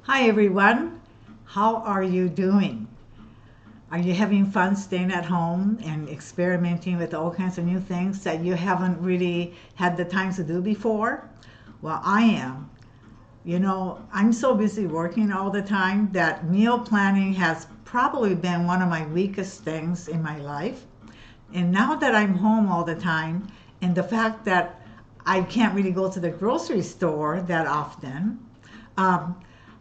Hi everyone, how are you doing? Are you having fun staying at home and experimenting with all kinds of new things that you haven't really had the time to do before? Well, I am. I'm so busy working all the time that meal planning has probably been one of my weakest things in my life. And now that I'm home all the time, and the fact that I can't really go to the grocery store that often, um,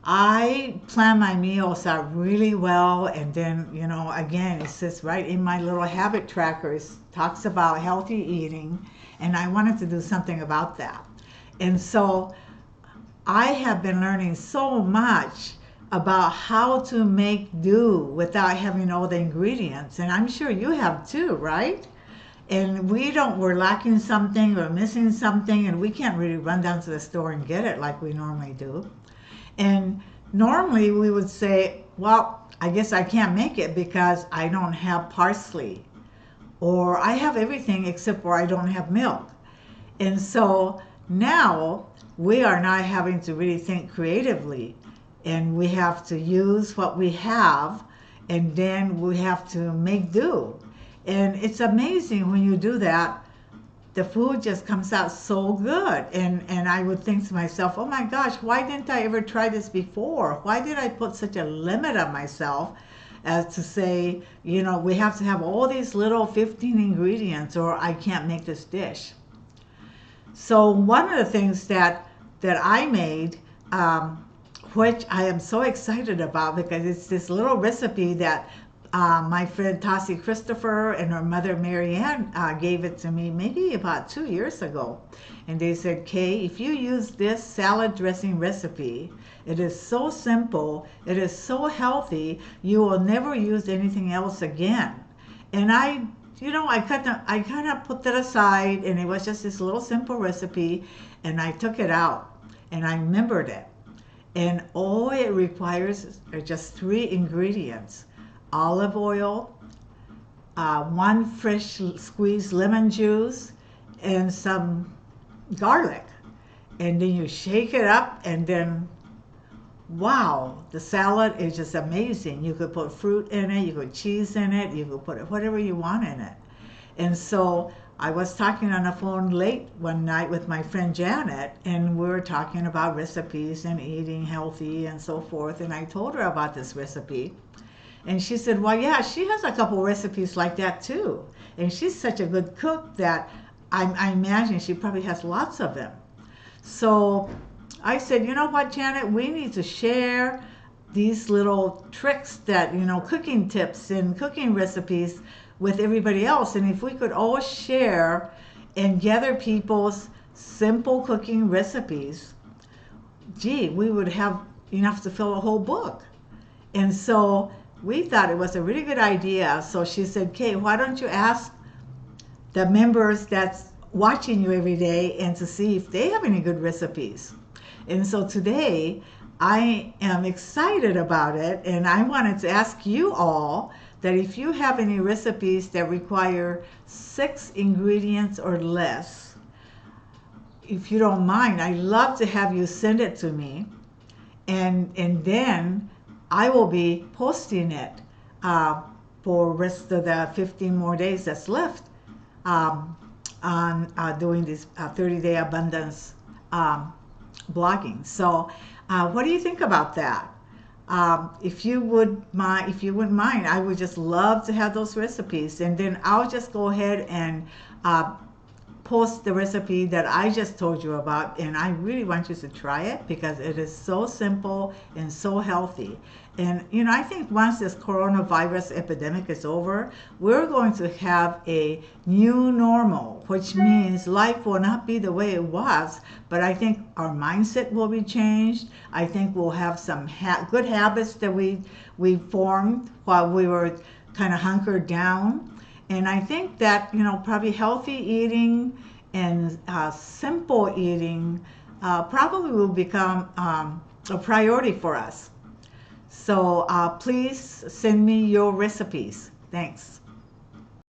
I plan my meals out really well. And then, again, it says right in my little habit trackers, talks about healthy eating. And I wanted to do something about that. And so I have been learning so much about how to make do without having all the ingredients. And I'm sure you have too, right? And we're lacking something or missing something, and we can't really run down to the store and get it like we normally do. And normally we would say, well, I guess I can't make it because I don't have parsley, or I have everything except for I don't have milk. And so now we are not having to really think creatively, and we have to use what we have, and then we have to make do. And it's amazing when you do that, the food just comes out so good. And I would think to myself, oh my gosh, why didn't I ever try this before? Why did I put such a limit on myself as to say, we have to have all these little 15 ingredients or I can't make this dish. So one of the things that I made, which I am so excited about because it's this little recipe that my friend Tassie Christopher and her mother Marianne gave it to me maybe about 2 years ago. And they said, Kay, if you use this salad dressing recipe, it is so simple, it is so healthy, you will never use anything else again. And I kind of put that aside, and it was just this little simple recipe, and I took it out, and I remembered it. And all it requires are just three ingredients: olive oil, one fresh squeezed lemon juice, and some garlic. And then you shake it up, and then wow, the salad is just amazing. You could put fruit in it, you could cheese in it, you could put whatever you want in it. And so I was talking on the phone late one night with my friend Janet, and we were talking about recipes and eating healthy and so forth. And I told her about this recipe. And she said, well, yeah, she has a couple recipes like that too. And she's such a good cook that I imagine she probably has lots of them. So I said, you know what, Janet, we need to share these little tricks that, cooking tips and cooking recipes with everybody else. And if we could all share and gather people's simple cooking recipes, gee, we would have enough to fill a whole book. And so we thought it was a really good idea. So she said, Kay, why don't you ask the members that's watching you every day and to see if they have any good recipes? And so today I am excited about it, and I wanted to ask you all that if you have any recipes that require 6 ingredients or less, if you don't mind, I'd love to have you send it to me, and then I will be posting it uh, for rest of the 15 more days that's left, um, on doing this 30-day abundance um, blogging. So, what do you think about that? If you wouldn't mind, I would just love to have those recipes, and then I'll just go ahead and uh, post the recipe that I just told you about, and I really want you to try it because it is so simple and so healthy. And I think once this coronavirus epidemic is over, we're going to have a new normal, which means life will not be the way it was, but I think our mindset will be changed. I think we'll have some good habits that we formed while we were kind of hunkered down. And I think that, probably healthy eating and simple eating probably will become a priority for us. So please send me your recipes. Thanks.